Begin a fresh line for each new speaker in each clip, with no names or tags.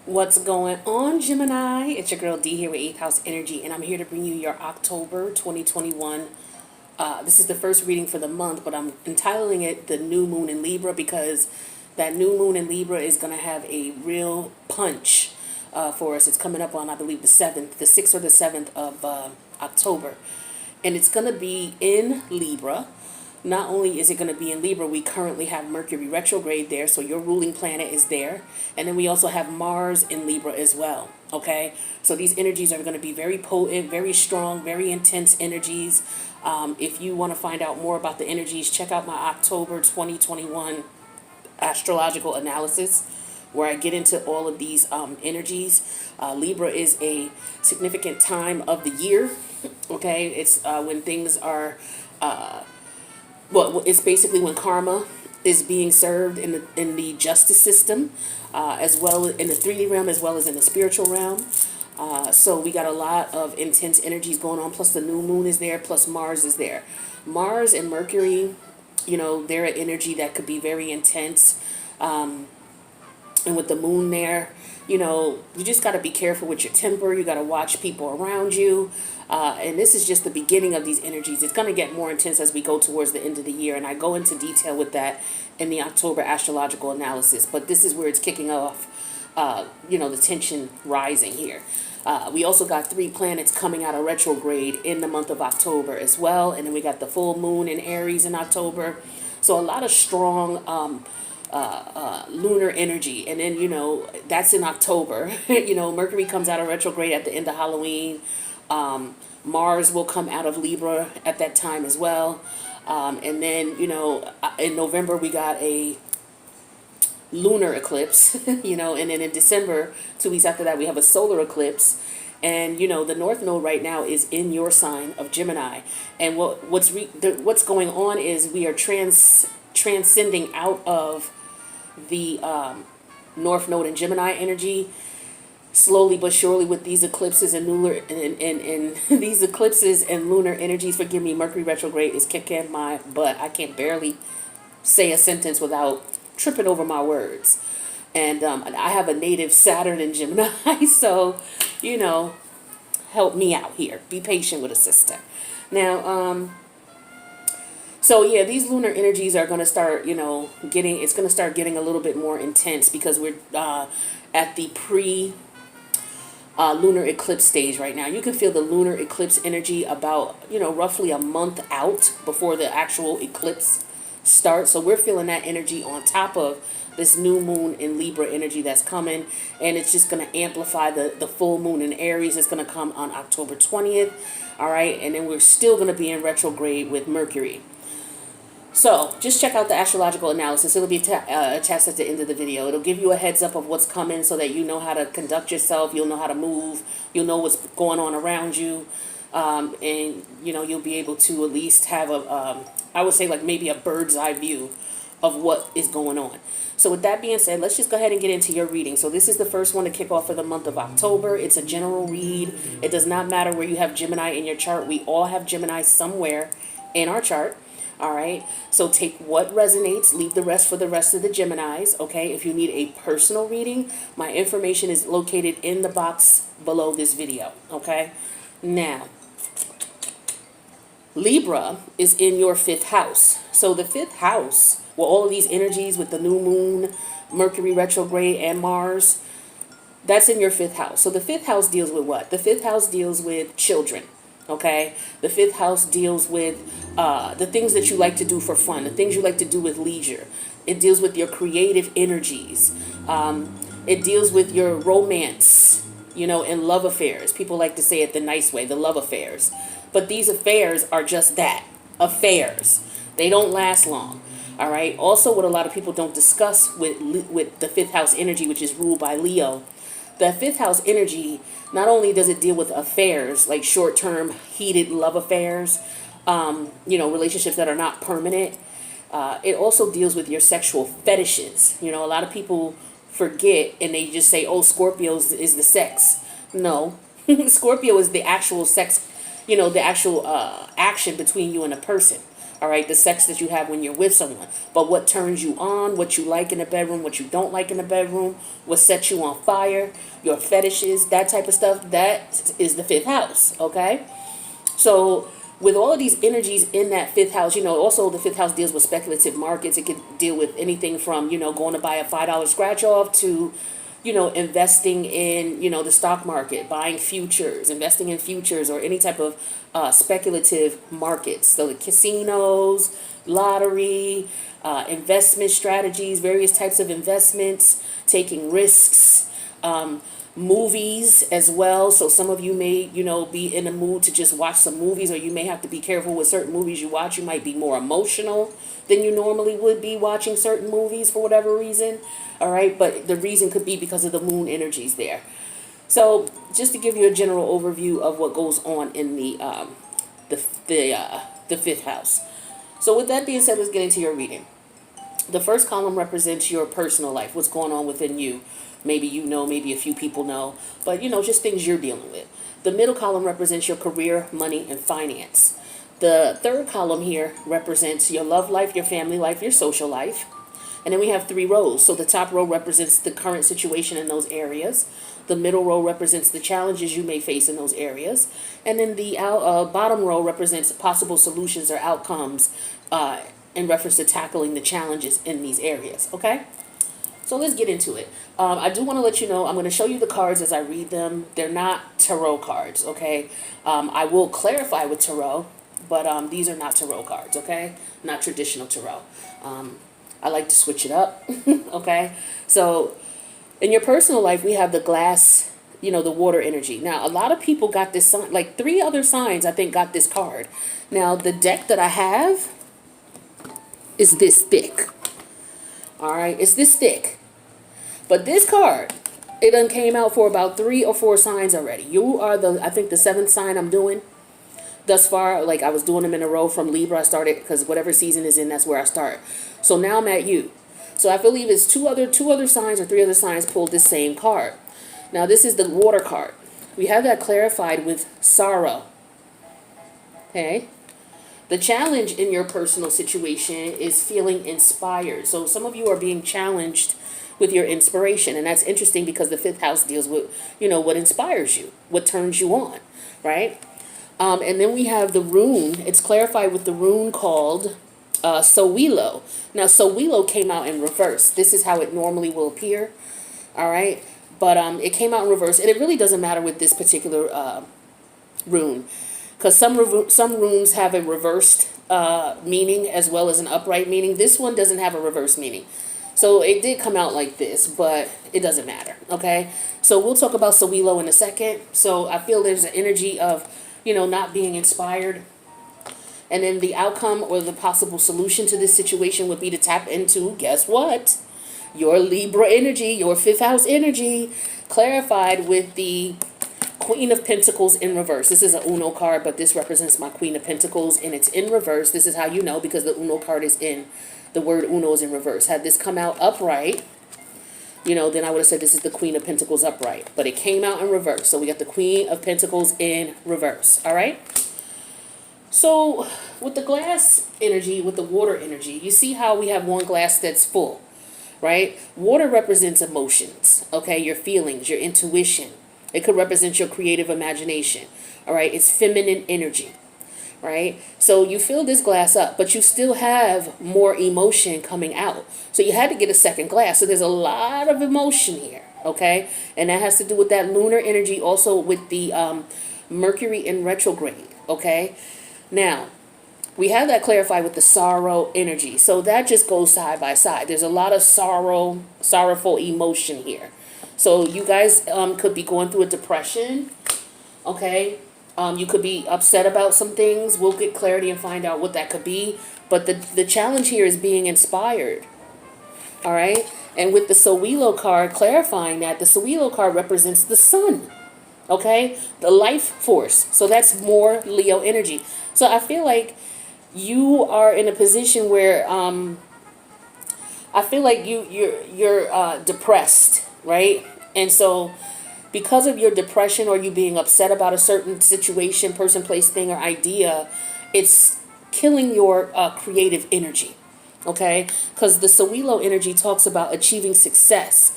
What's going on, Gemini? It's your girl D here with 8th House Energy, and I'm here to bring you your October 2021. This is the first reading for the month, but I'm entitling it The New Moon in Libra because that new moon in Libra is going to have a real punch for us. It's coming up on, I believe, the 7th, the 6th or the 7th of October. And it's going to be in Libra. Not only is it going to be in Libra, we currently have Mercury retrograde there, so your ruling planet is there. And then we also have Mars in Libra as well, okay? So these energies are going to be very potent, very strong, very intense energies. If you want to find out more about the energies, check out my October 2021 astrological analysis, where I get into all of these energies. Libra is a significant time of the year, okay? It's when things are... it's basically when karma is being served in the justice system, as well in the 3D realm as well as in the spiritual realm. So we got a lot of intense energies going on. Plus the new moon is there. Plus Mars is there. Mars and Mercury, they're an energy that could be very intense. And with the moon there, you just got to be careful with your temper. You got to watch people around you. And this is just the beginning of these energies. It's going to get more intense as we go towards the end of the year. And I go into detail with that in the October astrological analysis. But this is where it's kicking off, the tension rising here. We also got 3 planets coming out of retrograde in the month of October as well. And then we got the full moon in Aries in October. So a lot of strong lunar energy. And then, that's in October. Mercury comes out of retrograde at the end of Halloween. Mars will come out of Libra at that time as well. And then, in November we got a lunar eclipse, and then in December, 2 weeks after that, we have a solar eclipse. And, the North Node right now is in your sign of Gemini. And what's going on is we are transcending out of the North Node and Gemini energy, slowly but surely, with these eclipses and lunar and these eclipses and lunar energies. Forgive me, Mercury retrograde is kicking my butt. I can't barely say a sentence without tripping over my words. And I have a native Saturn in Gemini, so help me out here. Be patient with a sister. Now, so yeah, these lunar energies are going to start, it's going to start getting a little bit more intense because we're at the lunar eclipse stage right now. You can feel the lunar eclipse energy about, roughly a month out before the actual eclipse starts. So we're feeling that energy on top of this new moon in Libra energy that's coming. And it's just going to amplify the full moon in Aries. It's going to come on October 20th. All right. And then we're still going to be in retrograde with Mercury. So just check out the astrological analysis. It'll be attached at the end of the video. It'll give you a heads up of what's coming so that you know how to conduct yourself. You'll know how to move. You'll know what's going on around you. And, you'll be able to at least have I would say like maybe a bird's eye view of what is going on. So with that being said, let's just go ahead and get into your reading. So this is the first one to kick off for the month of October. It's a general read. It does not matter where you have Gemini in your chart. We all have Gemini somewhere in our chart. All right, so take what resonates, leave the rest for the rest of the Geminis, okay? If you need a personal reading, my information is located in the box below this video, okay? Now, Libra is in your 5th house. So the 5th house, well, all of these energies with the new moon, Mercury retrograde, and Mars, that's in your 5th house. So the 5th house deals with what? The 5th house deals with children. Okay, the 5th house deals with the things that you like to do for fun, the things you like to do with leisure. It deals with your creative energies. It deals with your romance, and love affairs. People like to say it the nice way, the love affairs. But these affairs are just that, affairs. They don't last long. All right. Also, what a lot of people don't discuss with the 5th house energy, which is ruled by Leo. The 5th house energy, not only does it deal with affairs, like short-term heated love affairs, relationships that are not permanent, it also deals with your sexual fetishes. A lot of people forget and they just say, oh, Scorpio is the sex. No, Scorpio is the actual sex, the actual action between you and a person. All right, the sex that you have when you're with someone. But what turns you on, what you like in the bedroom, what you don't like in the bedroom, what sets you on fire, your fetishes, that type of stuff, that is the fifth house, okay? So with all of these energies in that fifth house, also the fifth house deals with speculative markets. It could deal with anything from, going to buy a $5 scratch off to, investing in, the stock market, buying futures, investing in futures or any type of speculative markets. So the casinos, lottery, investment strategies, various types of investments, taking risks, movies as well. So some of you may, be in the mood to just watch some movies, or you may have to be careful with certain movies you watch. You might be more emotional than you normally would be watching certain movies for whatever reason. All right. But the reason could be because of the moon energies there. So just to give you a general overview of what goes on in the fifth house. So with that being said, let's get into your reading. The first column represents your personal life, what's going on within you. Maybe you know, maybe a few people know, but just things you're dealing with. The middle column represents your career, money, and finance. The third column here represents your love life, your family life, your social life. And then we have 3 rows. So the top row represents the current situation in those areas. The middle row represents the challenges you may face in those areas. And then the bottom row represents possible solutions or outcomes in reference to tackling the challenges in these areas. Okay? So let's get into it. I do want to let you know, I'm going to show you the cards as I read them. They're not tarot cards, okay? I will clarify with tarot, but these are not tarot cards, okay? Not traditional tarot. I like to switch it up, okay? So in your personal life, we have the glass, the water energy. Now, a lot of people got this sign, like 3 other signs, I think, got this card. Now, the deck that I have is this thick. All right, it's this thick. But this card, it done came out for about 3 or 4 signs already. You are I think the 7th sign I'm doing thus far. Like I was doing them in a row from Libra. I started because whatever season is in, that's where I start. So now I'm at you. So I believe it's two other signs or 3 other signs pulled this same card. Now this is the water card. We have that clarified with sorrow. Okay. The challenge in your personal situation is feeling inspired. So some of you are being challenged with your inspiration. And that's interesting because the 5th house deals with, what inspires you, what turns you on, right? And then we have the rune. It's clarified with the rune called Sowilo. Now, Sowilo came out in reverse. This is how it normally will appear, all right? But it came out in reverse. And it really doesn't matter with this particular rune. Because some runes have a reversed meaning as well as an upright meaning. This one doesn't have a reverse meaning. So it did come out like this, but it doesn't matter, okay? So we'll talk about Sowilo in a second. So I feel there's an energy of, not being inspired. And then the outcome or the possible solution to this situation would be to tap into, guess what? Your Libra energy, your 5th house energy, clarified with the Queen of Pentacles in reverse. This is an Uno card, but this represents my Queen of Pentacles, and it's in reverse. This is how you know, because the Uno card is in, the word Uno is in reverse. Had this come out upright, then I would have said this is the Queen of Pentacles upright. But it came out in reverse. So we got the Queen of Pentacles in reverse. All right? So with the glass energy, with the water energy, you see how we have one glass that's full, right? Water represents emotions, okay? Your feelings, your intuition. It could represent your creative imagination, all right? It's feminine energy, right? So you fill this glass up, but you still have more emotion coming out. So you had to get a second glass. So there's a lot of emotion here, okay? And that has to do with that lunar energy, also with the Mercury in retrograde, okay? Now, we have that clarified with the sorrow energy. So that just goes side by side. There's a lot of sorrowful emotion here. So you guys could be going through a depression, okay? You could be upset about some things. We'll get clarity and find out what that could be. But the challenge here is being inspired, all right? And with the Sowilo card, clarifying that, the Sowilo card represents the sun, okay? The life force. So that's more Leo energy. So I feel like you are in a position where I feel like you're depressed, right? And so because of your depression or you being upset about a certain situation, person, place, thing, or idea, it's killing your creative energy. Okay, because the Sawilo energy talks about achieving success,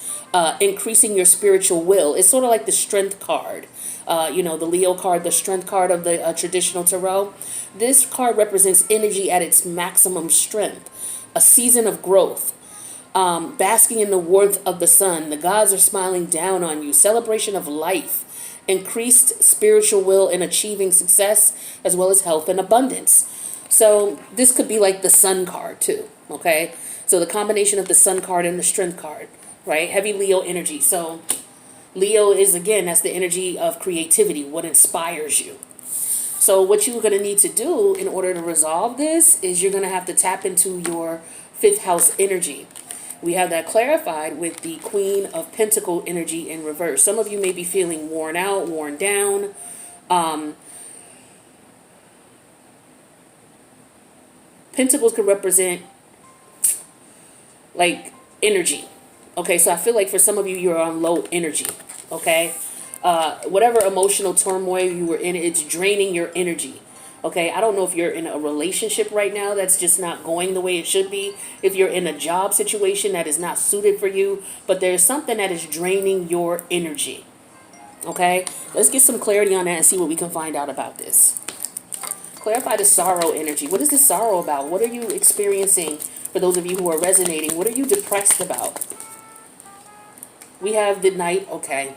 increasing your spiritual will. It's sort of like the strength card. The Leo card, the strength card of the traditional tarot. This card represents energy at its maximum strength, a season of growth, basking in the warmth of the sun. The gods are smiling down on you. Celebration of life, increased spiritual will in achieving success, as well as health and abundance. So this could be like the sun card too. Okay, so the combination of the sun card and the strength card, right? Heavy Leo energy. So Leo is, again, that's the energy of creativity, what inspires you. So what you're going to need to do in order to resolve this is you're going to have to tap into your fifth house energy. We have that clarified with the Queen of Pentacle energy in reverse. Some of you may be feeling worn out, worn down. Pentacles can represent like energy. Okay, so I feel like for some of you, you're on low energy. Okay, whatever emotional turmoil you were in, it's draining your energy. Okay, I don't know if you're in a relationship right now that's just not going the way it should be. If you're in a job situation that is not suited for you, but there's something that is draining your energy. Okay, let's get some clarity on that and see what we can find out about this. Clarify the sorrow energy. What is this sorrow about? What are you experiencing? For those of you who are resonating, what are you depressed about? We have the Knight, okay.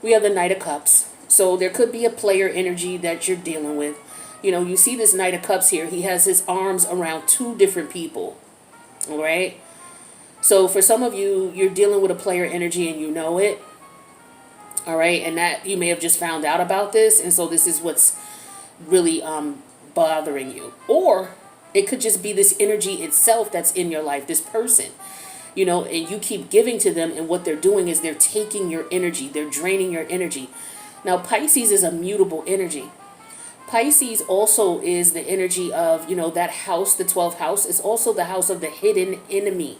We have the Knight of Cups. So there could be a player energy that you're dealing with. You know, you see this Knight of Cups here. He has his arms around two different people. All right. So for some of you, you're dealing with a player energy and you know it. All right. And that you may have just found out about this. And so this is what's really bothering you. Or it could just be this energy itself that's in your life, this person. You know, and you keep giving to them, and what they're doing is they're taking your energy. They're draining your energy. Now, Pisces is a mutable energy. Pisces also is the energy of, you know, that house, the 12th house. It's also the house of the hidden enemy.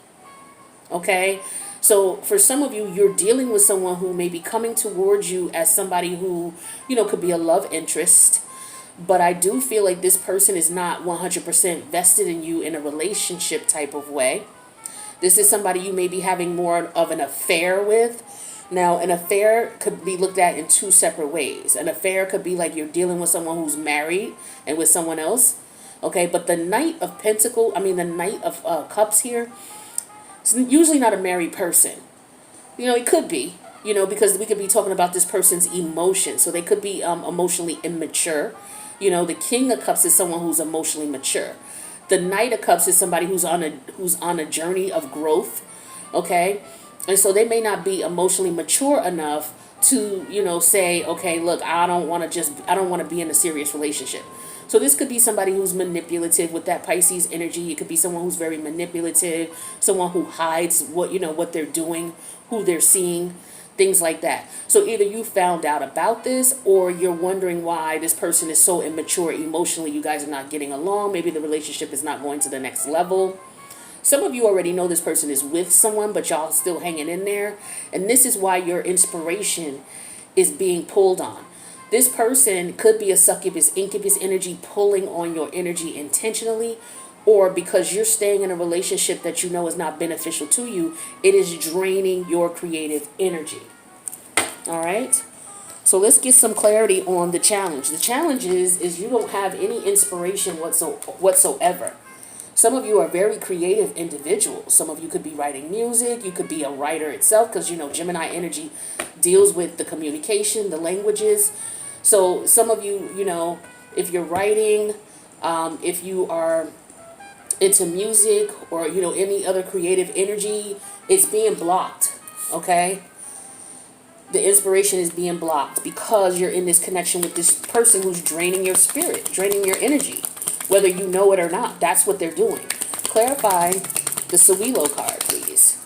Okay? So for some of you, you're dealing with someone who may be coming towards you as somebody who, you know, could be a love interest. But I do feel like this person is not 100% vested in you in a relationship type of way. This is somebody you may be having more of an affair with. Now, an affair could be looked at in two separate ways. An affair could be like you're dealing with someone who's married and with someone else. Okay, but the Knight of the Knight of Cups here, it's usually not a married person. You know, it could be, you know, because we could be talking about this person's emotions. So they could be emotionally immature. You know, the King of Cups is someone who's emotionally mature. The Knight of Cups is somebody who's on a journey of growth, okay? And so they may not be emotionally mature enough to, you know, say, okay, look, I don't want to be in a serious relationship. So this could be somebody who's manipulative with that Pisces energy. It could be someone who's very manipulative, someone who hides what they're doing, who they're seeing, things like that. So either you found out about this, or you're wondering why this person is so immature emotionally. You guys are not getting along. Maybe the relationship is not going to the next level. Some of you already know this person is with someone, but y'all still hanging in there. And this is why your inspiration is being pulled on. This person could be a succubus, incubus energy pulling on your energy intentionally, or because you're staying in a relationship that you know is not beneficial to you, it is draining your creative energy. All right? So let's get some clarity on the challenge. The challenge is you don't have any inspiration whatsoever. Some of you are very creative individuals. Some of you could be writing music. You could be a writer itself, because, you know, Gemini energy deals with the communication, the languages. So some of you, you know, if you're writing, if you are into music, or, you know, any other creative energy, it's being blocked, okay? The inspiration is being blocked because you're in this connection with this person who's draining your spirit, draining your energy. Whether you know it or not, that's what they're doing. Clarify the Sawilo card, please.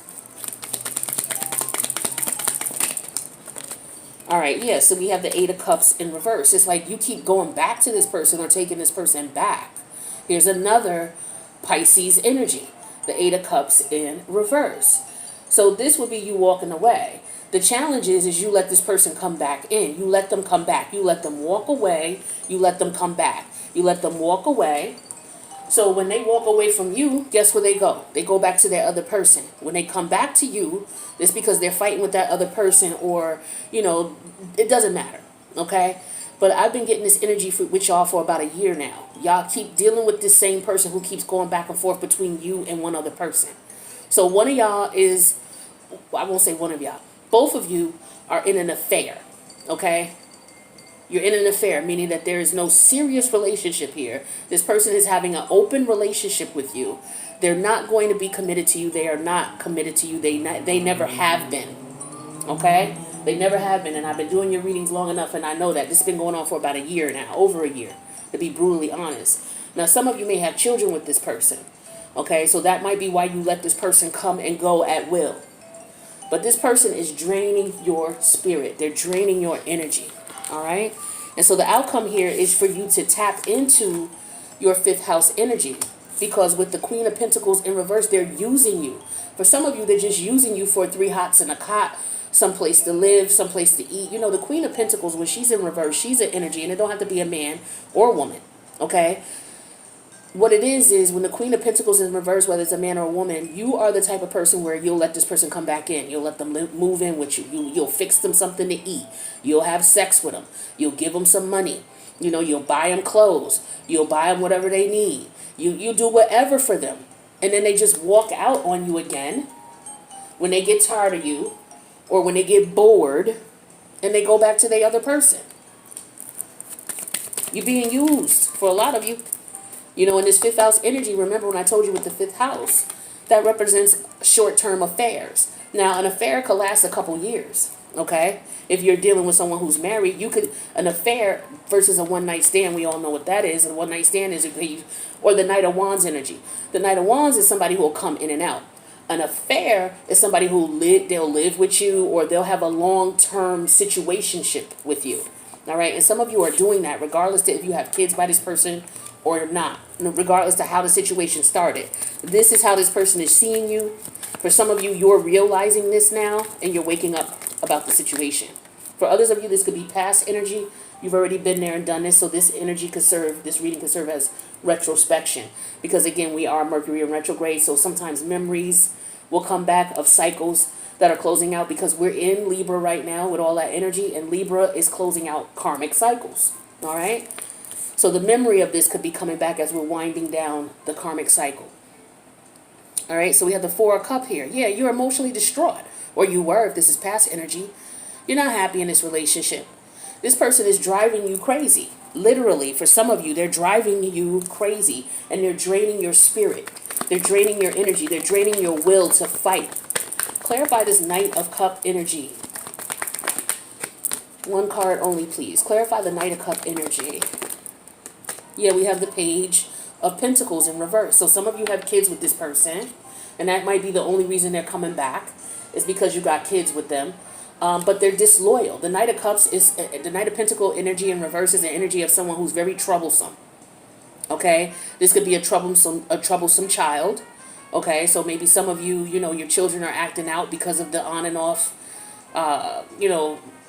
All right, yeah, so we have the Eight of Cups in reverse. It's like you keep going back to this person or taking this person back. Here's another Pisces energy, the Eight of Cups in reverse. So this would be you walking away. The challenge is you let this person come back in. You let them come back. You let them walk away. You let them come back. You let them walk away. So when they walk away from you, guess where they go? They go back to their other person. When they come back to you, it's because they're fighting with that other person, or, it doesn't matter. Okay? But I've been getting this energy with y'all for about a year now. Y'all keep dealing with this same person who keeps going back and forth between you and one other person. So one of y'all is, I won't say one of y'all, both of you are in an affair. Okay? You're in an affair, meaning that there is no serious relationship here. This person is having an open relationship with you. They're not going to be committed to you. They are not committed to you. They never have been. Okay? They never have been. And I've been doing your readings long enough, and I know that this has been going on for about a year now, over a year, to be brutally honest. Now, some of you may have children with this person. Okay? So that might be why you let this person come and go at will. But this person is draining your spirit. They're draining your energy. All right. And so the outcome here is for you to tap into your fifth house energy, because with the Queen of Pentacles in reverse, they're using you. For some of you, they're just using you for 3 hots and a cot, someplace to live, someplace to eat. The Queen of Pentacles, when she's in reverse, she's an energy, and it don't have to be a man or a woman. Okay. What it is when the Queen of Pentacles is in reverse, whether it's a man or a woman, you are the type of person where you'll let this person come back in. You'll let them move in with you. You'll fix them something to eat. You'll have sex with them. You'll give them some money. You'll buy them clothes. You'll buy them whatever they need. You do whatever for them. And then they just walk out on you again when they get tired of you, or when they get bored, and they go back to the other person. You're being used for a lot of you. In this fifth house energy, remember when I told you with the fifth house, that represents short-term affairs. Now, an affair could last a couple years, okay? If you're dealing with someone who's married, an affair versus a one-night stand, we all know what that is. And a one-night stand is, or the Knight of Wands energy. The Knight of Wands is somebody who will come in and out. An affair is somebody they'll live with you, or they'll have a long-term situationship with you, all right? And some of you are doing that, regardless to if you have kids by this person or not, regardless to how the situation started. This is how this person is seeing you. For some of you, you're realizing this now, and you're waking up about the situation. For others of you, this could be past energy. You've already been there and done this, so this reading could serve as retrospection. Because again, we are Mercury in retrograde, so sometimes memories will come back of cycles that are closing out, because we're in Libra right now with all that energy, and Libra is closing out karmic cycles. All right? So the memory of this could be coming back as we're winding down the karmic cycle. All right, so we have the Four of Cups here. Yeah, you're emotionally distraught, or you were if this is past energy. You're not happy in this relationship. This person is driving you crazy. Literally, for some of you, they're driving you crazy, and they're draining your spirit. They're draining your energy. They're draining your will to fight. Clarify this Knight of Cup energy. One card only, please. Clarify the Knight of Cup energy. Yeah, we have the Page of Pentacles in reverse. So some of you have kids with this person, and that might be the only reason they're coming back, is because you got kids with them. But they're disloyal. The Knight of Cups is the Knight of Pentacle energy in reverse is the energy of someone who's very troublesome. Okay, this could be a troublesome child. Okay, so maybe some of you, your children are acting out because of the on and off,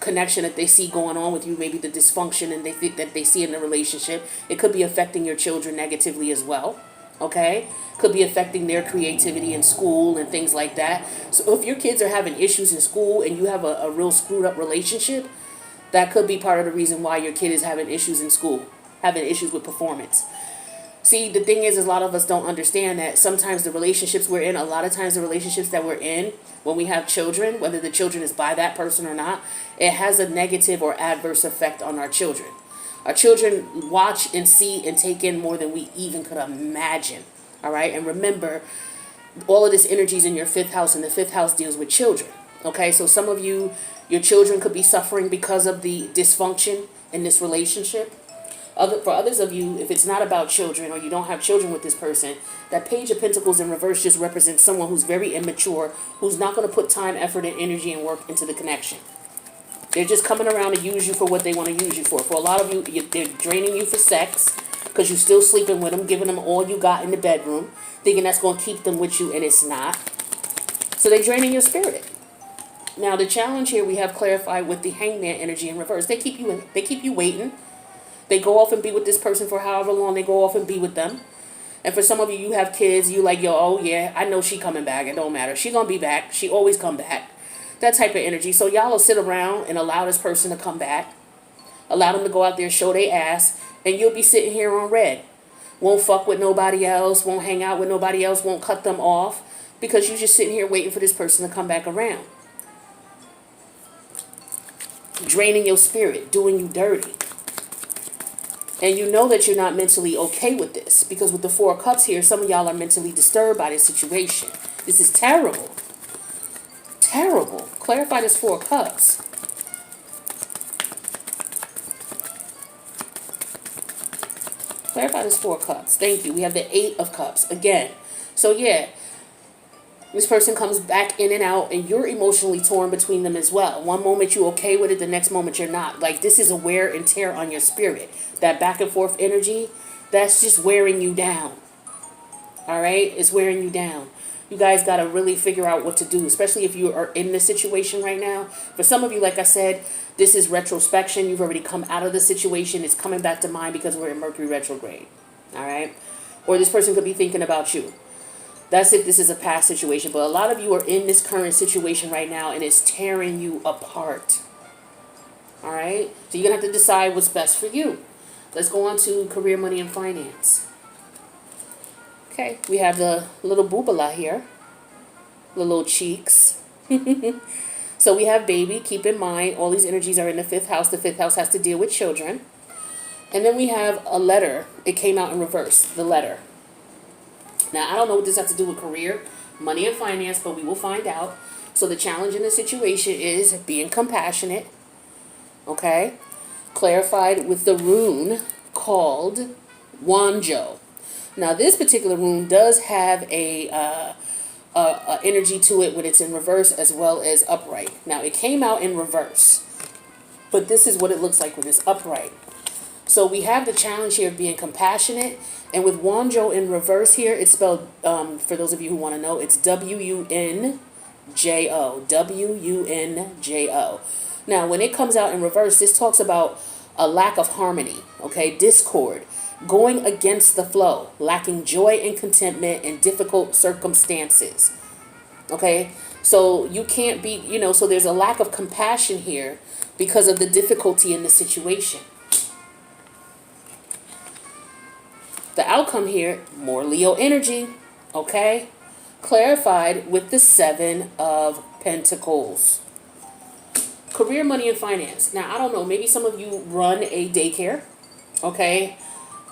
connection that they see going on with you, maybe the dysfunction and they see in the relationship. It could be affecting your children negatively as well. Okay, could be affecting their creativity in school and things like that. So if your kids are having issues in school and you have a real screwed up relationship, that could be part of the reason why your kid is having issues in school, having issues with performance. See, the thing is a lot of us don't understand that sometimes the relationships we're in, a lot of times the relationships that we're in when we have children, whether the children is by that person or not, it has a negative or adverse effect on our children. Our children watch and see and take in more than we even could imagine. All right. And remember, all of this energy is in your fifth house, and the fifth house deals with children. Okay. So some of you, your children could be suffering because of the dysfunction in this relationship. For others of you, if it's not about children or you don't have children with this person, that Page of Pentacles in reverse just represents someone who's very immature, who's not going to put time, effort, and energy and work into the connection. They're just coming around to use you for what they want to use you for. For a lot of you, they're draining you for sex because you're still sleeping with them, giving them all you got in the bedroom, thinking that's going to keep them with you, and it's not. So they're draining your spirit. Now the challenge here we have clarified with the hangman energy in reverse. They keep you waiting. They go off and be with this person for however long they go off and be with them. And for some of you, you have kids, you like, yo, oh yeah, I know she coming back. It don't matter. She gonna be back. She always come back. That type of energy. So y'all will sit around and allow this person to come back. Allow them to go out there, show their ass. And you'll be sitting here on red. Won't fuck with nobody else. Won't hang out with nobody else. Won't cut them off. Because you're just sitting here waiting for this person to come back around. Draining your spirit. Doing you dirty. And you know that you're not mentally okay with this. Because with the Four of Cups here, some of y'all are mentally disturbed by this situation. This is terrible. Terrible. Clarify this Four of Cups. Clarify this Four of Cups. Thank you. We have the Eight of Cups. Again. So yeah. This person comes back in and out, and you're emotionally torn between them as well. One moment you're okay with it, the next moment you're not. Like, this is a wear and tear on your spirit. That back and forth energy, that's just wearing you down. All right? It's wearing you down. You guys got to really figure out what to do, especially if you are in this situation right now. For some of you, like I said, this is retrospection. You've already come out of the situation. It's coming back to mind because we're in Mercury retrograde. All right? Or this person could be thinking about you. That's if this is a past situation. But a lot of you are in this current situation right now, and it's tearing you apart. All right? So you're going to have to decide what's best for you. Let's go on to career, money, and finance. Okay, we have the little boobala here. The little cheeks. So we have baby. Keep in mind, all these energies are in the 5th house. The 5th house has to deal with children. And then we have a letter. It came out in reverse, the letter. Now, I don't know what this has to do with career, money, and finance, but we will find out. So the challenge in the situation is being compassionate. Okay? Clarified with the rune called Wanjo. Now, this particular rune does have a energy to it when it's in reverse as well as upright. Now, it came out in reverse, but this is what it looks like when it's upright. So we have the challenge here of being compassionate. And with Wanjo in reverse here, it's spelled, for those of you who want to know, it's W-U-N-J-O. W-U-N-J-O. Now, when it comes out in reverse, this talks about a lack of harmony, okay, discord, going against the flow, lacking joy and contentment in difficult circumstances, okay? So you can't be, so there's a lack of compassion here because of the difficulty in the situation. The outcome here, more Leo energy, okay? Clarified with the 7 of Pentacles. Career, money, and finance. Now, I don't know, maybe some of you run a daycare, okay?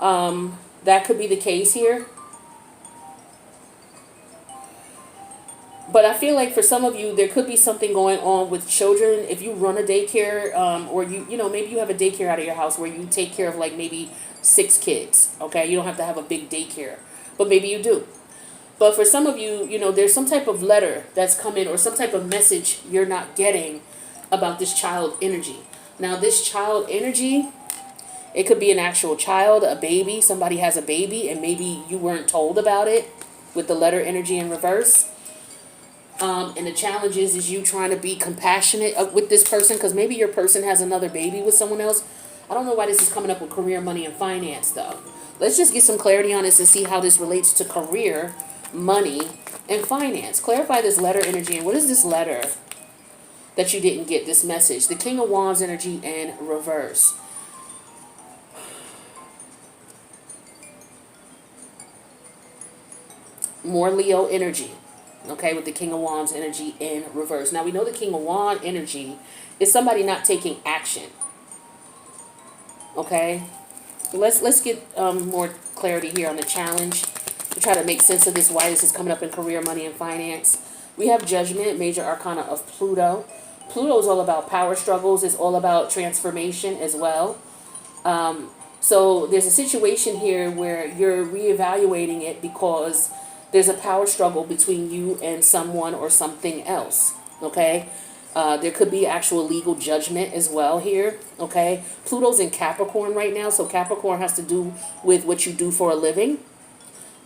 That could be the case here. But I feel like for some of you, there could be something going on with children. If you run a daycare, or maybe you have a daycare out of your house where you take care of like maybe 6 kids, okay? You don't have to have a big daycare, but maybe you do. But for some of you, there's some type of letter that's come in or some type of message you're not getting about this child energy. Now, this child energy, it could be an actual child, a baby. Somebody has a baby and maybe you weren't told about it with the letter energy in reverse. And the challenge is you trying to be compassionate with this person because maybe your person has another baby with someone else. I don't know why this is coming up with career, money, and finance, though. Let's just get some clarity on this and see how this relates to career, money, and finance. Clarify this letter energy. And what is this letter that you didn't get, this message? The King of Wands energy in reverse. More Leo energy. Okay, with the King of Wands energy in reverse. Now, we know the King of Wands energy is somebody not taking action. Okay, let's get more clarity here on the challenge to try to make sense of this, why this is coming up in career, money, and finance. We have Judgment, major arcana of Pluto. Pluto is all about power struggles. It's all about transformation as well. So there's a situation here where you're reevaluating it because there's a power struggle between you and someone or something else. Okay. There could be actual legal judgment as well here, okay? Pluto's in Capricorn right now, so Capricorn has to do with what you do for a living,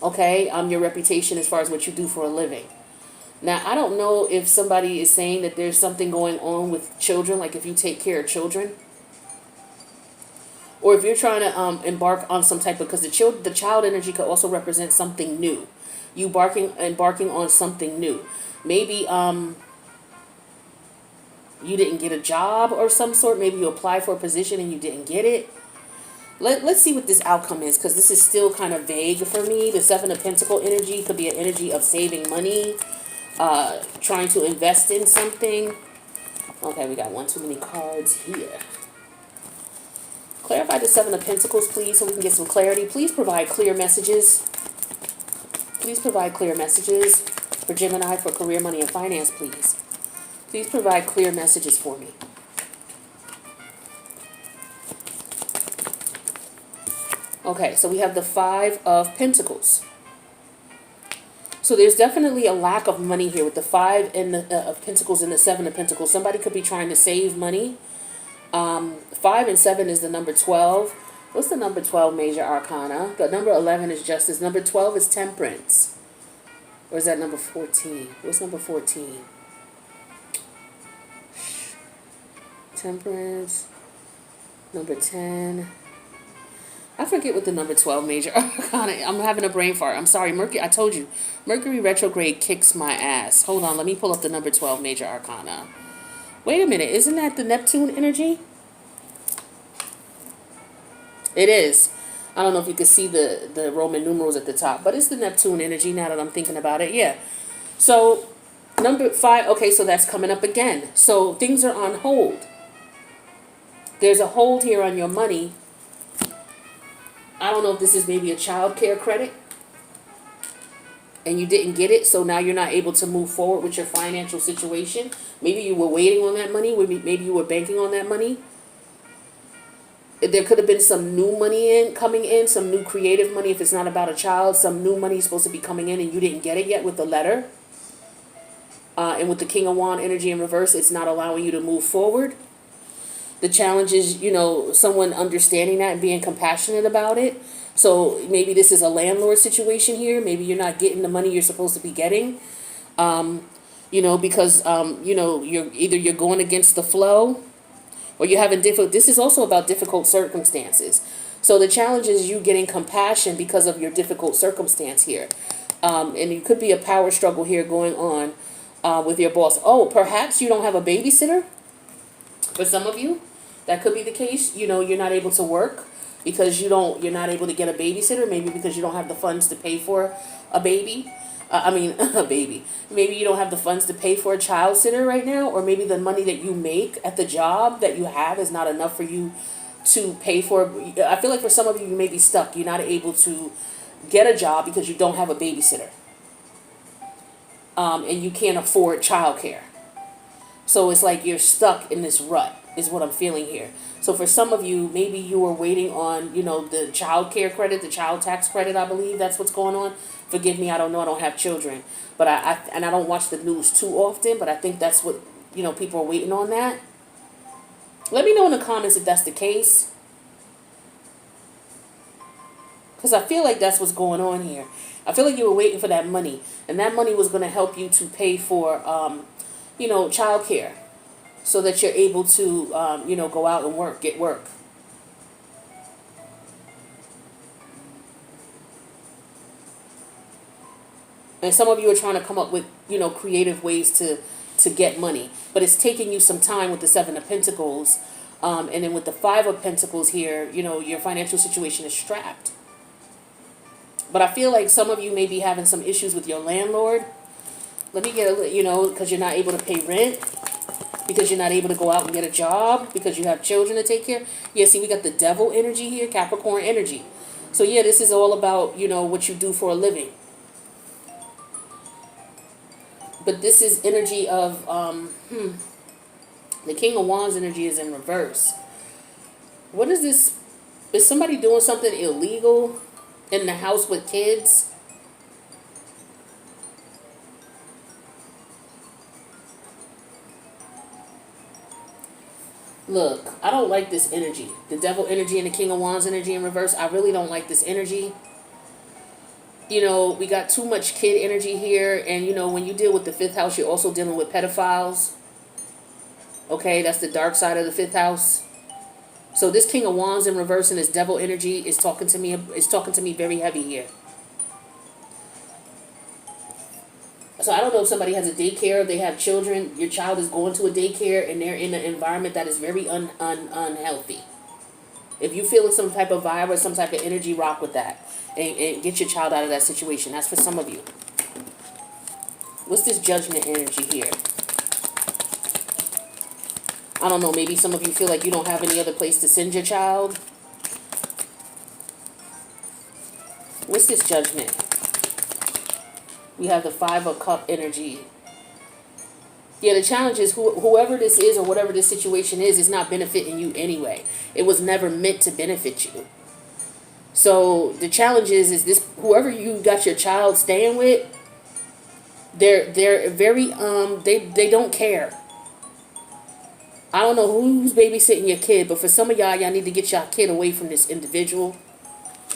okay? Your reputation as far as what you do for a living. Now, I don't know if somebody is saying that there's something going on with children, like if you take care of children, or if you're trying to embark on some type of, because the child energy could also represent something new. You embarking on something new. Maybe you didn't get a job or some sort. Maybe you applied for a position and you didn't get it. Let's see what this outcome is, because this is still kind of vague for me. The Seven of Pentacle energy could be an energy of saving money, trying to invest in something. Okay, we got one too many cards here. Clarify the Seven of Pentacles, please, so we can get some clarity. Please provide clear messages. Please provide clear messages for Gemini for career, money, and finance, please. Please provide clear messages for me. Okay, so we have the Five of Pentacles. So there's definitely a lack of money here with the Five and of Pentacles and the Seven of Pentacles. Somebody could be trying to save money. 5 and 7 is the number 12. What's the number 12 major arcana? The number 11 is justice. Number 12 is temperance. Or is that number 14? What's number 14? Temperance. Number 10. I forget what the number 12 major arcana. I'm having a brain fart. I'm sorry. Mercury, I told you. Mercury retrograde kicks my ass. Hold on. Let me pull up the number 12 major arcana. Wait a minute. Isn't that the Neptune energy? It is. I don't know if you can see the Roman numerals at the top, but it's the Neptune energy now that I'm thinking about it. Yeah. So, number 5. Okay, so that's coming up again. So, things are on hold. There's a hold here on your money. I don't know if this is maybe a child care credit and you didn't get it, so now you're not able to move forward with your financial situation. Maybe you were waiting on that money. Maybe you were banking on that money. There could have been some new money coming in, some new creative money. If it's not about a child, some new money is supposed to be coming in and you didn't get it yet with the letter. And with the King of Wands energy in reverse, it's not allowing you to move forward. The challenge is, someone understanding that and being compassionate about it. So maybe this is a landlord situation here. Maybe you're not getting the money you're supposed to be getting. Because you're going against the flow, or you're having difficult. This is also about difficult circumstances. So the challenge is you getting compassion because of your difficult circumstance here. And it could be a power struggle here going on with your boss. Oh, perhaps you don't have a babysitter. For some of you, that could be the case. You're not able to work because you're not able to get a babysitter. Maybe because you don't have the funds to pay for a baby. A baby. Maybe you don't have the funds to pay for a child sitter right now, or maybe the money that you make at the job that you have is not enough for you to pay for. I feel like for some of you, you may be stuck. You're not able to get a job because you don't have a babysitter. And you can't afford childcare. So it's like you're stuck in this rut, is what I'm feeling here. So for some of you, maybe you were waiting on, the child care credit, the child tax credit, I believe that's what's going on. Forgive me, I don't know, I don't have children. But I don't watch the news too often, but I think that's what, people are waiting on that. Let me know in the comments if that's the case. Because I feel like that's what's going on here. I feel like you were waiting for that money. And that money was going to help you to pay for, child care. So that you're able to, go out and get work. And some of you are trying to come up with, creative ways to get money. But it's taking you some time with the Seven of Pentacles. And then with the Five of Pentacles here, your financial situation is strapped. But I feel like some of you may be having some issues with your landlord. Let me get because you're not able to pay rent. Because you're not able to go out and get a job. Because you have children to take care of. Yeah, see, we got the Devil energy here, Capricorn energy. So yeah, this is all about, what you do for a living. But this is energy of, the King of Wands energy is in reverse. What is this? Is somebody doing something illegal in the house with kids? Look, I don't like this energy. The Devil energy and the King of Wands energy in reverse. I really don't like this energy. You know, we got too much kid energy here. And, you know, when you deal with the fifth house, you're also dealing with pedophiles. Okay, that's the dark side of the fifth house. So this King of Wands in reverse and this devil energy is talking to me. Is talking to me very heavy here. So I don't know if somebody has a daycare, they have children, your child is going to a daycare and they're in an environment that is very unhealthy. If you feel some type of vibe or some type of energy, rock with that. And get your child out of that situation. That's for some of you. What's this judgment energy here? I don't know, maybe some of you feel like you don't have any other place to send your child. What's this judgment? We have the Five of Cup energy. Yeah, the challenge is whoever this is or whatever this situation is not benefiting you anyway. It was never meant to benefit you. So the challenge is this: whoever you got your child staying with, they're very they don't care. I don't know who's babysitting your kid, but for some of y'all need to get your kid away from this individual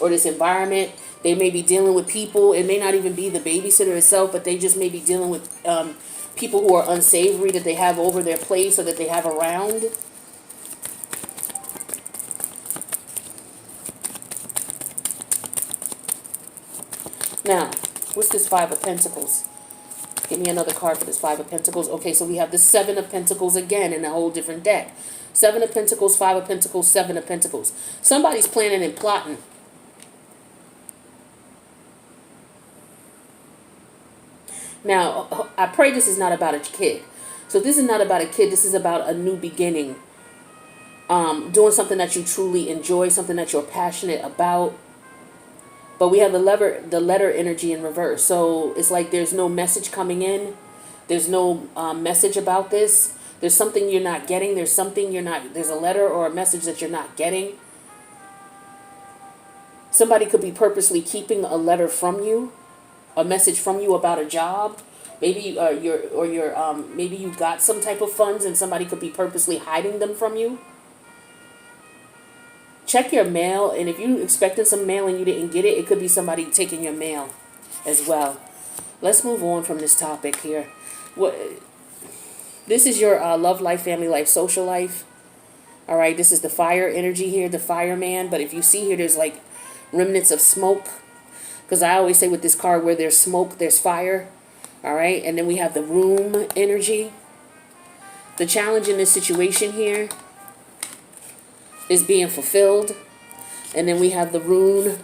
or this environment. They may be dealing with people. It may not even be the babysitter itself, but they just may be dealing with people who are unsavory that they have over their place or that they have around. Now, what's this Five of Pentacles? Give me another card for this Five of Pentacles. Okay, so we have the Seven of Pentacles again in a whole different deck. Seven of Pentacles, Five of Pentacles, Seven of Pentacles. Somebody's planning and plotting. Now, I pray this is not about a kid. So this is not about a kid. This is about a new beginning. Doing something that you truly enjoy, something that you're passionate about. But we have the letter energy in reverse. So it's like there's no message coming in. There's no message about this. There's something you're not getting. There's something you're not. There's a letter or a message that you're not getting. Somebody could be purposely keeping a letter from you, a message from you about a job. Maybe maybe you got some type of funds and somebody could be purposely hiding them from you. Check your mail, and if you expected some mail and you didn't get it, it could be somebody taking your mail as well. Let's move on from this topic here. This is your love life, family life, social life. All right, this is the fire energy here, the fireman. But if you see here, there's like remnants of smoke. Because I always say with this card, where there's smoke, there's fire. All right, and then we have the room energy. The challenge in this situation here is being fulfilled. And then we have the rune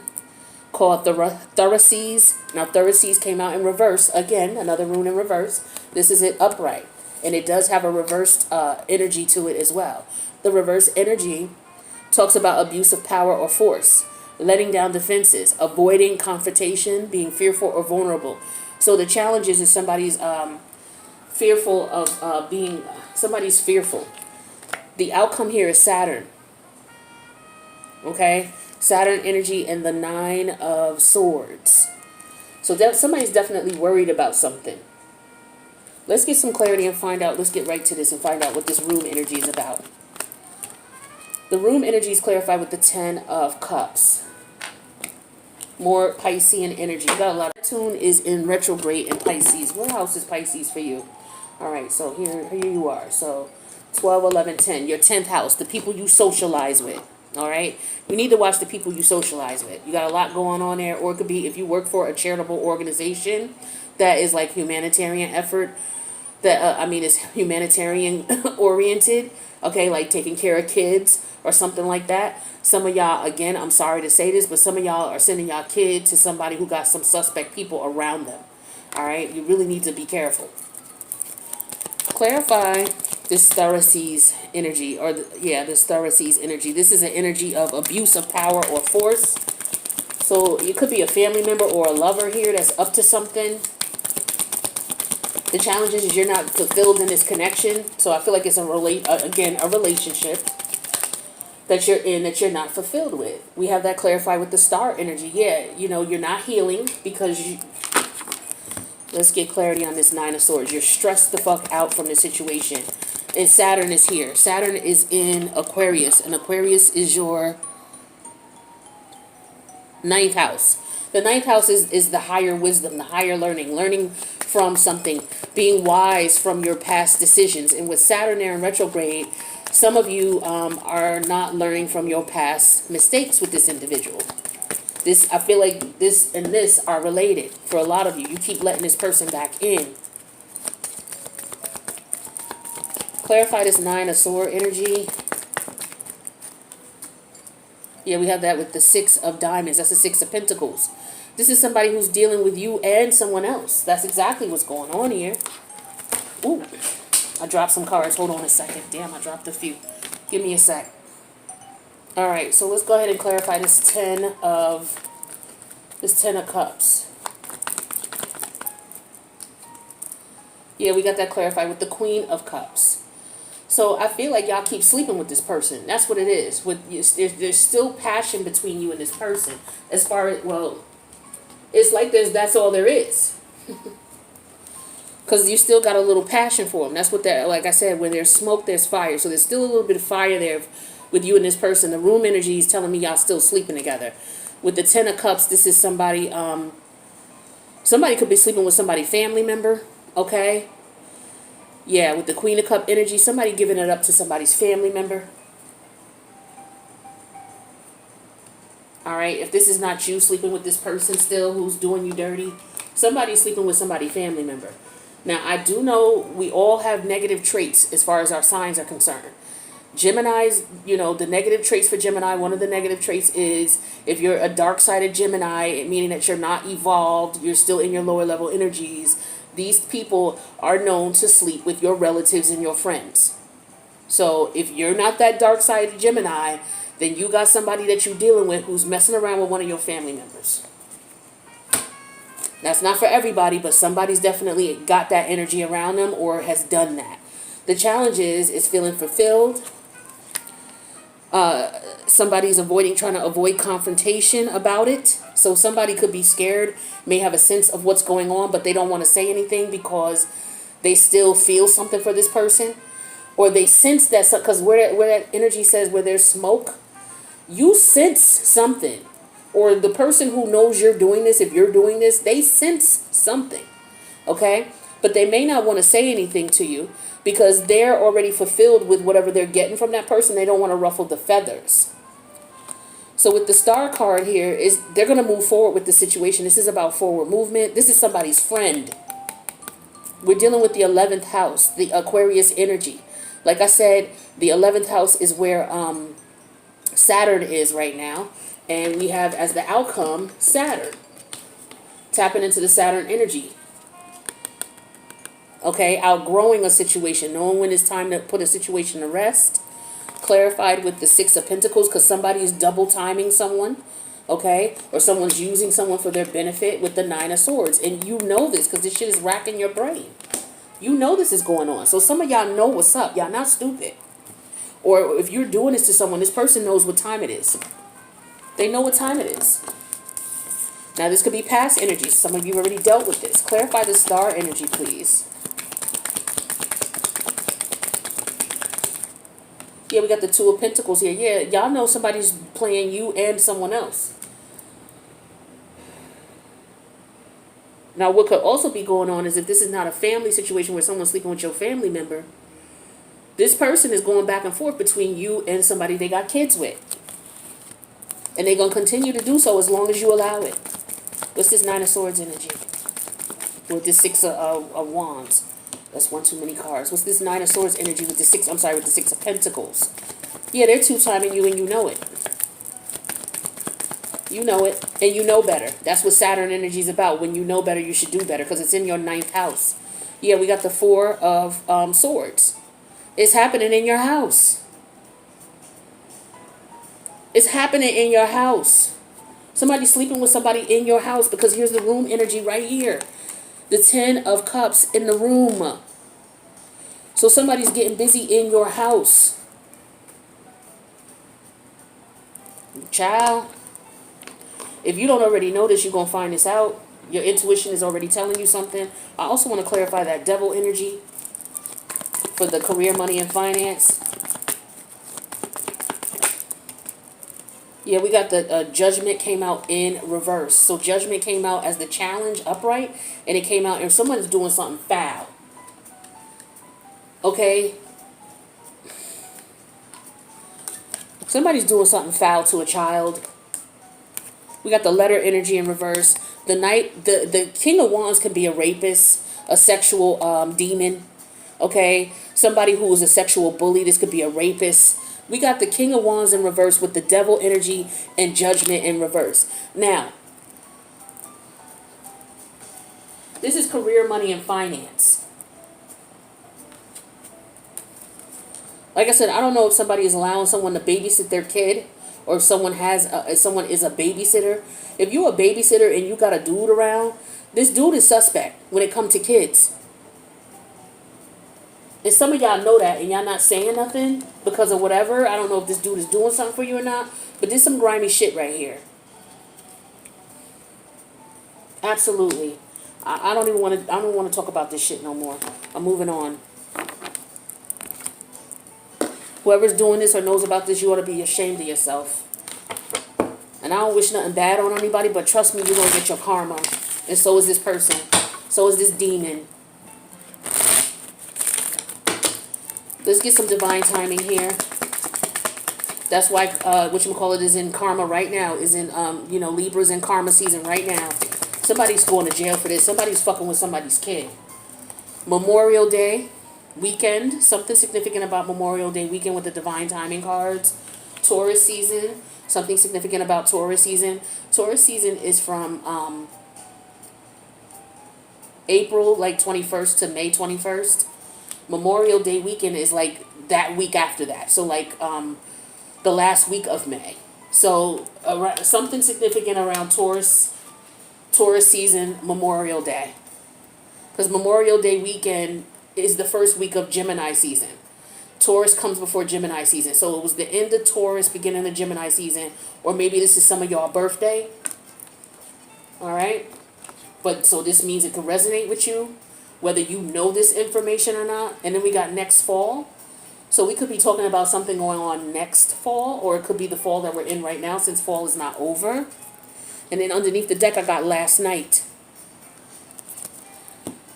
called Thoraces. Now, Thoraces came out in reverse. Again, another rune in reverse. This is it upright. And it does have a reversed energy to it as well. The reverse energy talks about abuse of power or force, letting down defenses, avoiding confrontation, being fearful or vulnerable. So the challenge is somebody's fearful of somebody's fearful. The outcome here is Saturn. Okay, Saturn energy and the Nine of Swords. So somebody's definitely worried about something. Let's get some clarity and find out. Let's get right to this and find out what this room energy is about. The room energy is clarified with the Ten of Cups. More Piscean energy. You got a lot. Neptune is in retrograde in Pisces. What house is Pisces for you? All right, so here you are. So 12, 11, 10. Your 10th house, the people you socialize with. All right, you need to watch the people you socialize with. You got a lot going on there, or it could be if you work for a charitable organization that is like humanitarian effort. That it's humanitarian oriented. Okay, like taking care of kids or something like that. Some of y'all, again, I'm sorry to say this, but some of y'all are sending y'all kid to somebody who got some suspect people around them. All right, you really need to be careful. Clarify this Thoraces energy, this Thoraces energy. This is an energy of abuse of power or force. So it could be a family member or a lover here that's up to something. The challenge is you're not fulfilled in this connection. So I feel like it's a relationship that you're in that you're not fulfilled with. We have that clarified with the star energy. Yeah, you're not healing because let's get clarity on this Nine of Swords. You're stressed the fuck out from the situation. And Saturn is here. Saturn is in Aquarius. And Aquarius is your Ninth house. The ninth house is the higher wisdom, the higher learning from something, being wise from your past decisions. And with Saturn there in retrograde, some of you are not learning from your past mistakes with this individual. This, I feel like this and this are related for a lot of you. You keep letting this person back in. Clarify this Nine of Swords energy. Yeah, we have that with the Six of Diamonds. That's the Six of Pentacles. This is somebody who's dealing with you and someone else. That's exactly what's going on here. Ooh, I dropped some cards. Hold on a second. Damn, I dropped a few. Give me a sec. All right, so let's go ahead and clarify this Ten of Cups. Yeah, we got that clarified with the Queen of Cups. So I feel like y'all keep sleeping with this person. That's what it is. There's still passion between you and this person. As far as, well, it's like that's all there is. Because you still got a little passion for them. That's what that, like I said, when there's smoke, there's fire. So there's still a little bit of fire there with you and this person. The room energy is telling me y'all still sleeping together. With the Ten of Cups, this is somebody, somebody could be sleeping with somebody family member, okay? Yeah, with the Queen of Cup energy, somebody giving it up to somebody's family member. All right, if this is not you sleeping with this person still who's doing you dirty, somebody's sleeping with somebody's family member. Now, I do know we all have negative traits as far as our signs are concerned. Gemini's, you know, the negative traits for Gemini, one of the negative traits is if you're a dark-sided Gemini, meaning that you're not evolved, you're still in your lower level energies, these people are known to sleep with your relatives and your friends. So if you're not that dark-sided Gemini, then you got somebody that you're dealing with who's messing around with one of your family members. That's not for everybody, but somebody's definitely got that energy around them or has done that. The challenge is feeling fulfilled. Somebody's trying to avoid confrontation about it. So somebody could be scared, may have a sense of what's going on, but they don't want to say anything because they still feel something for this person. Or they sense that, because where that energy says where there's smoke, you sense something. Or the person who knows you're doing this, if you're doing this, they sense something. Okay? But they may not want to say anything to you because they're already fulfilled with whatever they're getting from that person. They don't want to ruffle the feathers. So with the Star card here, they're going to move forward with the situation. This is about forward movement. This is somebody's friend. We're dealing with the 11th house, the Aquarius energy. Like I said, the 11th house is where Saturn is right now. And we have as the outcome, Saturn. Tapping into the Saturn energy. Okay, outgrowing a situation, knowing when it's time to put a situation to rest. Clarified with the Six of Pentacles because somebody is double timing someone. Okay, or someone's using someone for their benefit with the Nine of Swords. And you know this because this shit is racking your brain. You know this is going on. So some of y'all know what's up. Y'all not stupid. Or if you're doing this to someone, this person knows what time it is. They know what time it is. Now, this could be past energy. Some of you already dealt with this. Clarify the Star energy, please. Yeah, we got the Two of Pentacles here. Yeah, y'all know somebody's playing you and someone else. Now, what could also be going on is if this is not a family situation where someone's sleeping with your family member, this person is going back and forth between you and somebody they got kids with. And they're going to continue to do so as long as you allow it. What's this Nine of Swords energy? With this Six of Wands. That's one too many cards. What's this Nine of Swords energy with the Six of Pentacles? Yeah, they're two-timing you and you know it. You know it. And you know better. That's what Saturn energy is about. When you know better, you should do better because it's in your 9th house. Yeah, we got the Four of Swords. It's happening in your house. It's happening in your house. Somebody's sleeping with somebody in your house because here's the room energy right here. The Ten of Cups in the room. So somebody's getting busy in your house. Child. If you don't already know this, you're going to find this out. Your intuition is already telling you something. I also want to clarify that Devil energy for the career, money, and finance. Yeah, we got the judgment came out in reverse. So judgment came out as the challenge upright, and it came out if someone's doing something foul. Okay? Somebody's doing something foul to a child. We got the letter energy in reverse. The King of Wands can be a rapist, a sexual demon. Okay? Somebody who is a sexual bully. This could be a rapist. We got the King of Wands in reverse with the devil energy and judgment in reverse. Now, this is career, money, and finance. Like I said, I don't know if somebody is allowing someone to babysit their kid, or if someone is a babysitter. If you're a babysitter and you got a dude around, this dude is suspect when it comes to kids. And some of y'all know that, and y'all not saying nothing because of whatever. I don't know if this dude is doing something for you or not, but there's some grimy shit right here. Absolutely. I don't even want to. I don't want to talk about this shit no more. I'm moving on. Whoever's doing this or knows about this, you ought to be ashamed of yourself. And I don't wish nothing bad on anybody, but trust me, you're gonna get your karma. And so is this person. So is this demon. Let's get some divine timing here. That's why whatchamacallit is in karma right now. Is in Libra's in karma season right now. Somebody's going to jail for this. Somebody's fucking with somebody's kid. Memorial Day weekend. Something significant about Memorial Day weekend with the divine timing cards. Taurus season. Something significant about Taurus season. Taurus season is from April 21st to May 21st. Memorial Day weekend is like that week after that. So the last week of May. So something significant around Taurus season, Memorial Day. Because Memorial Day weekend is the first week of Gemini season. Taurus comes before Gemini season. So it was the end of Taurus, beginning of Gemini season. Or maybe this is some of y'all birthday. Alright? But so this means it can resonate with you, whether you know this information or not. And then we got next fall. So we could be talking about something going on next fall, or it could be the fall that we're in right now, since fall is not over. And then underneath the deck, I got last night.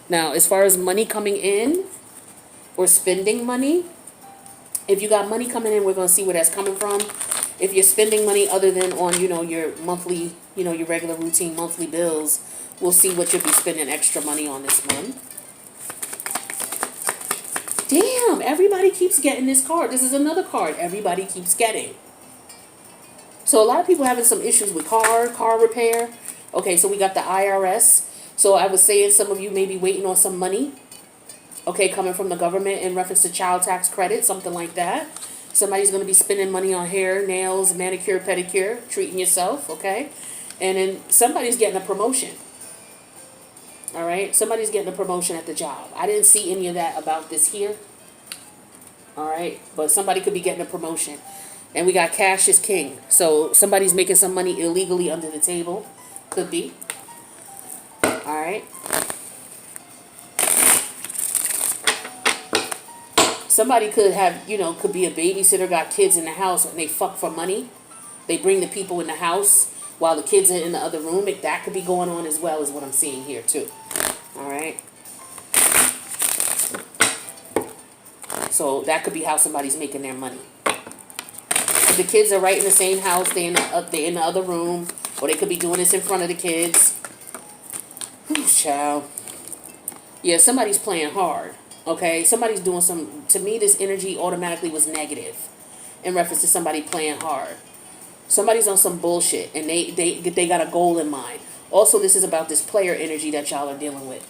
Now, as far as money coming in or spending money, if you got money coming in, we're going to see where that's coming from. If you're spending money other than on, your monthly, your regular routine monthly bills, we'll see what you'll be spending extra money on this month. Damn, everybody keeps getting this card. This is another card everybody keeps getting. So a lot of people having some issues with car repair. Okay, so we got the IRS. So I was saying some of you may be waiting on some money. Okay, coming from the government in reference to child tax credit, something like that. Somebody's going to be spending money on hair, nails, manicure, pedicure, treating yourself, okay? And then somebody's getting a promotion. All right, somebody's getting a promotion at the job. I didn't see any of that about this here. All right, but somebody could be getting a promotion. And we got cash is king. So somebody's making some money illegally under the table. Could be. All right. Somebody could have, could be a babysitter, got kids in the house, and they fuck for money. They bring the people in the house while the kids are in the other room. That could be going on as well, is what I'm seeing here too. All right. So that could be how somebody's making their money. If the kids are right in the same house, they in the other room, or they could be doing this in front of the kids. Whew, child. Yeah, somebody's playing hard. Okay, somebody's doing some. To me, this energy automatically was negative in reference to somebody playing hard. Somebody's on some bullshit, and they got a goal in mind. Also, this is about this player energy that y'all are dealing with.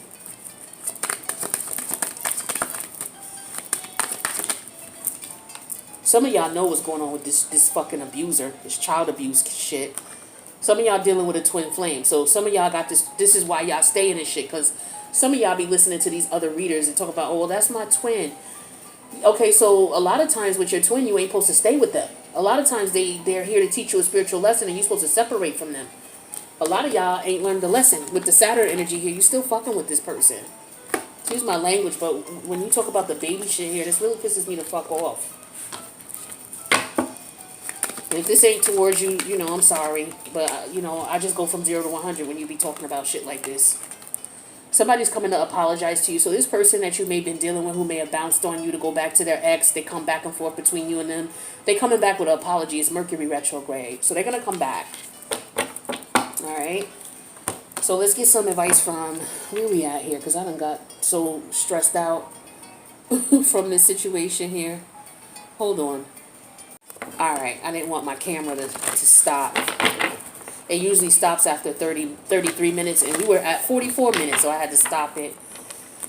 Some of y'all know what's going on with this fucking abuser, this child abuse shit. Some of y'all dealing with a twin flame. So some of y'all got this. This is why y'all stay in this shit, because some of y'all be listening to these other readers and talk about, oh, well, that's my twin. Okay, so a lot of times with your twin, you ain't supposed to stay with them. A lot of times they're here to teach you a spiritual lesson, and you're supposed to separate from them. A lot of y'all ain't learned the lesson. With the Saturn energy here, you still fucking with this person. Excuse my language, but when you talk about the baby shit here, this really pisses me the fuck off. If this ain't towards you, you know, I'm sorry. But, you know, I just go from 0 to 100 when you be talking about shit like this. Somebody's coming to apologize to you. So this person that you may have been dealing with who may have bounced on you to go back to their ex, they come back and forth between you and them. They coming back with an apology. It's Mercury retrograde. So they're going to come back. All right. So let's get some advice from where we at here, because I done got so stressed out from this situation here. Hold on. All right. I didn't want my camera to stop. It usually stops after 33 minutes, and we were at 44 minutes, so I had to stop it.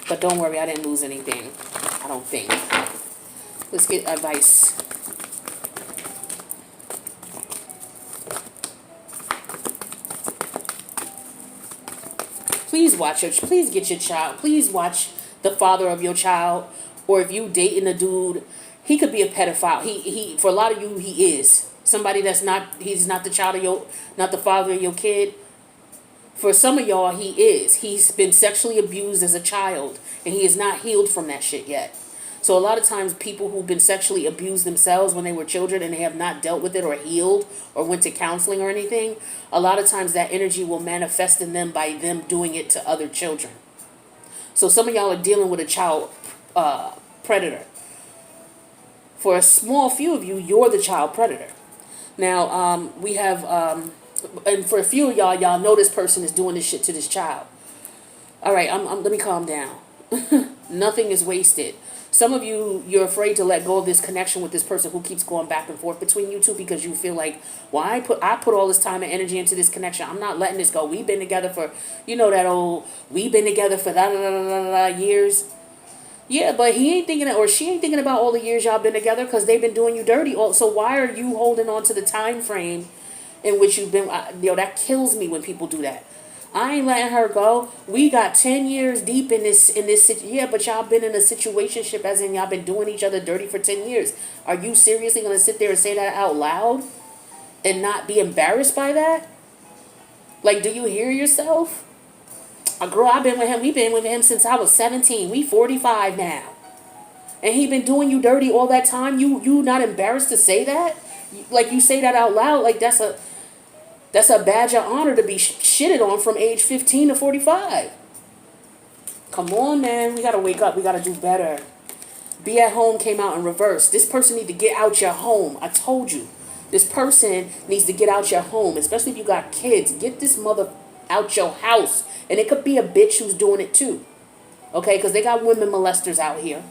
But don't worry, I didn't lose anything. I don't think. Let's get advice. Please please get your child. Please watch the father of your child. Or if you dating a dude, he could be a pedophile. He for a lot of you, he is. Somebody that's not, he's not the child of your, not the father of your kid. For some of y'all, he is. He's been sexually abused as a child, and he is not healed from that shit yet. So a lot of times people who've been sexually abused themselves when they were children and they have not dealt with it or healed or went to counseling or anything, a lot of times that energy will manifest in them by them doing it to other children. So some of y'all are dealing with a child predator. For a small few of you, you're the child predator. Now, we have, and for a few of y'all know this person is doing this shit to this child. All right, let me calm down. Nothing is wasted. Some of you, you're afraid to let go of this connection with this person who keeps going back and forth between you two because you feel like, well, I put all this time and energy into this connection. I'm not letting this go. We've been together for, you know, that old, we've been together for years. Yeah, but he ain't thinking, or she ain't thinking about all the years y'all been together because they've been doing you dirty. So why are you holding on to the time frame in which you've been? That kills me when people do that. I ain't letting her go. We got 10 years deep in this. Yeah, but y'all been in a situationship, as in y'all been doing each other dirty for 10 years. Are you seriously going to sit there and say that out loud and not be embarrassed by that? Like, do you hear yourself? Girl, I've been with him. We've been with him since I was 17. We 45 now. And he been doing you dirty all that time. You not embarrassed to say that? Like, you say that out loud. Like, that's a badge of honor to be shitted on from age 15 to 45. Come on, man. We got to wake up. We got to do better. Be at home came out in reverse. This person need to get out your home. I told you. This person needs to get out your home, especially if you got kids. Get this mother out your house. And it could be a bitch who's doing it too. Okay? Because they got women molesters out here.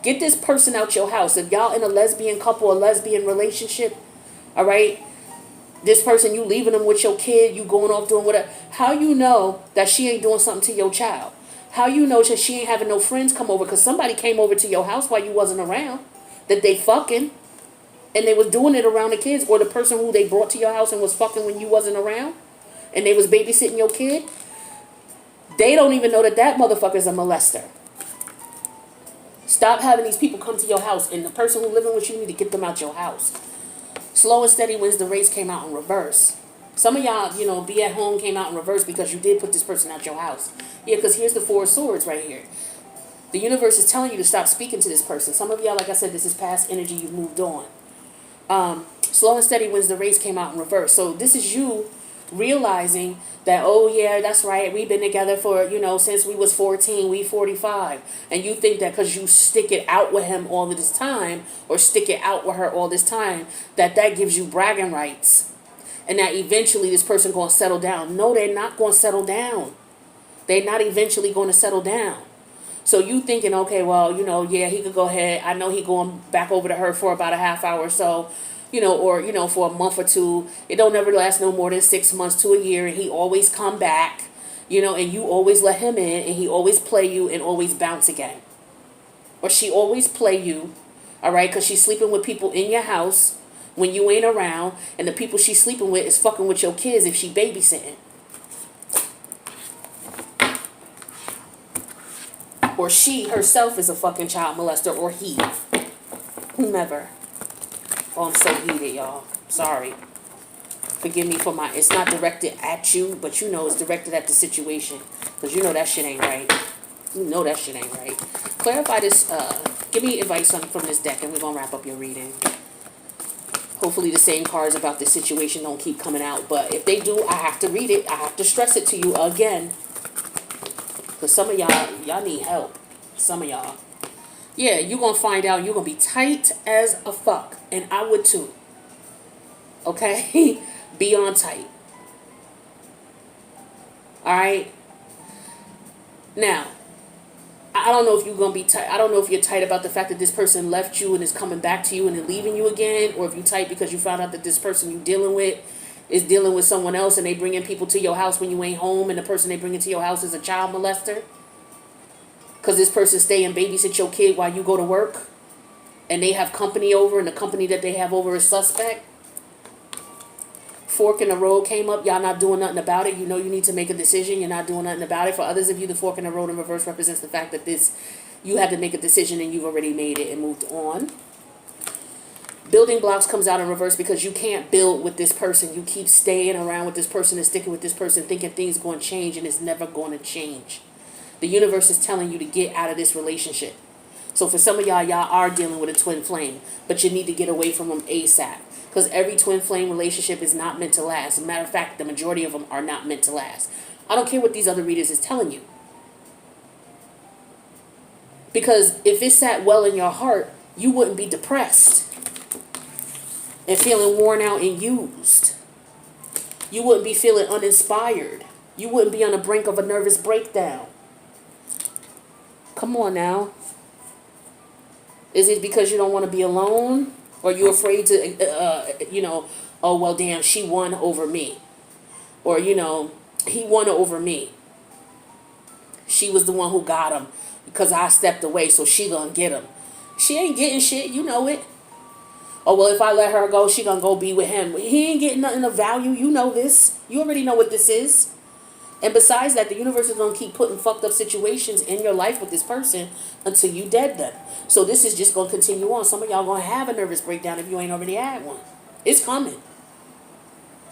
Get this person out your house. If y'all in a lesbian couple, a lesbian relationship, all right? This person, you leaving them with your kid, you going off doing whatever. How you know that she ain't doing something to your child? How you know that she ain't having no friends come over? Because somebody came over to your house while you wasn't around. That they fucking. And they was doing it around the kids. Or the person who they brought to your house and was fucking when you wasn't around. And they was babysitting your kid. They don't even know that motherfucker's a molester. Stop having these people come to your house. And the person who living with you need to get them out your house. Slow and steady wins the race came out in reverse. Some of y'all, be at home came out in reverse because you did put this person out your house. Yeah, because here's the 4 of Swords right here. The universe is telling you to stop speaking to this person. Some of y'all, like I said, this is past energy. You've moved on. Slow and steady wins the race came out in reverse. So this is you realizing that, oh yeah, that's right, we've been together for, since we was 14, we 45. And you think that because you stick it out with him all of this time, or stick it out with her all this time, that gives you bragging rights. And that eventually this person going to settle down. No, they're not going to settle down. They're not eventually going to settle down. So you thinking, okay, well, yeah, he could go ahead. I know he going back over to her for about a half hour or so. Or, for a month or two. It don't never last no more than 6 months to a year. And he always come back, and you always let him in. And he always play you and always bounce again. Or she always play you, all right? Because she's sleeping with people in your house when you ain't around. And the people she's sleeping with is fucking with your kids if she babysitting. Or she herself is a fucking child molester. Or he. Whomever. Oh, I'm so heated, y'all. Sorry. Forgive me for it's not directed at you, but it's directed at the situation. Because that shit ain't right. You know that shit ain't right. Clarify this, give me advice from this deck, and we're going to wrap up your reading. Hopefully the same cards about this situation don't keep coming out. But if they do, I have to read it. I have to stress it to you again. Because some of y'all need help. Some of y'all. Yeah, you're going to find out you're going to be tight as a fuck. And I would too. Okay? Beyond tight. Alright? Now, I don't know if you're going to be tight. I don't know if you're tight about the fact that this person left you and is coming back to you and then leaving you again. Or if you're tight because you found out that this person you're dealing with is dealing with someone else and they bringing people to your house when you ain't home. And the person they bring into your house is a child molester. Because this person stay and babysit your kid while you go to work. And they have company over and the company that they have over is suspect. Fork in the road came up. Y'all not doing nothing about it. You know you need to make a decision. You're not doing nothing about it. For others of you, the fork in the road in reverse represents the fact that you had to make a decision and you've already made it and moved on. Building blocks comes out in reverse because you can't build with this person. You keep staying around with this person and sticking with this person thinking things going to change, and it's never going to change. The universe is telling you to get out of this relationship. So for some of y'all are dealing with a twin flame, but you need to get away from them ASAP. Because every twin flame relationship is not meant to last. As a matter of fact, the majority of them are not meant to last. I don't care what these other readers is telling you. Because if it sat well in your heart, you wouldn't be depressed and feeling worn out and used. You wouldn't be feeling uninspired. You wouldn't be on the brink of a nervous breakdown. Come on now. Is it because you don't want to be alone? Or you afraid to, oh, well, damn, she won over me. Or, he won over me. She was the one who got him because I stepped away, so she gonna get him. She ain't getting shit, you know it. Oh, well, if I let her go, she gonna go be with him. He ain't getting nothing of value. You know this. You already know what this is. And besides that, the universe is going to keep putting fucked up situations in your life with this person until you dead them. So this is just going to continue on. Some of y'all going to have a nervous breakdown if you ain't already had one. It's coming.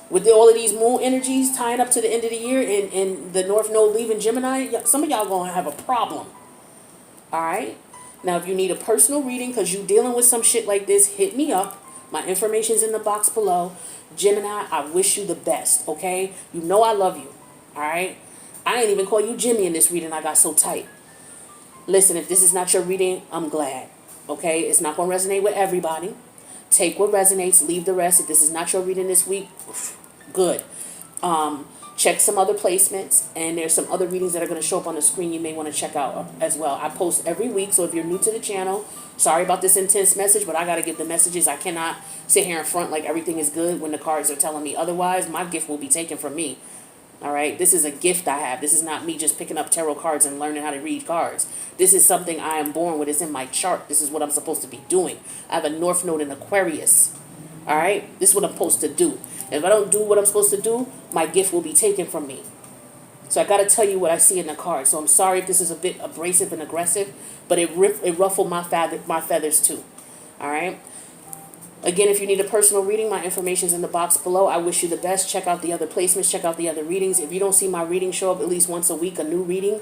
With all of these moon energies tying up to the end of the year and the North Node leaving Gemini, some of y'all going to have a problem. All right? Now, if you need a personal reading because you're dealing with some shit like this, hit me up. My information's in the box below. Gemini, I wish you the best, okay? You know I love you. Alright? I ain't even call you Jimmy in this reading. I got so tight. Listen, if this is not your reading, I'm glad. Okay? It's not going to resonate with everybody. Take what resonates. Leave the rest. If this is not your reading this week, good. Check some other placements. And there's some other readings that are going to show up on the screen you may want to check out as well. I post every week. So if you're new to the channel, sorry about this intense message, but I got to give the messages. I cannot sit here in front like everything is good when the cards are telling me otherwise. My gift will be taken from me. All right, this is a gift I have. This is not me just picking up tarot cards and learning how to read cards. This is something I am born with. It's in my chart. This is what I'm supposed to be doing. I have a North Node in Aquarius. All right, this is what I'm supposed to do. And if I don't do what I'm supposed to do, my gift will be taken from me. So I got to tell you what I see in the cards. So I'm sorry if this is a bit abrasive and aggressive, but it ruffled my feathers too. All right. Again, if you need a personal reading, my information is in the box below. I wish you the best. Check out the other placements. Check out the other readings. If you don't see my reading show up at least once a week, a new reading,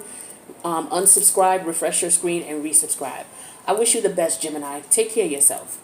unsubscribe, refresh your screen, and resubscribe. I wish you the best, Gemini. Take care of yourself.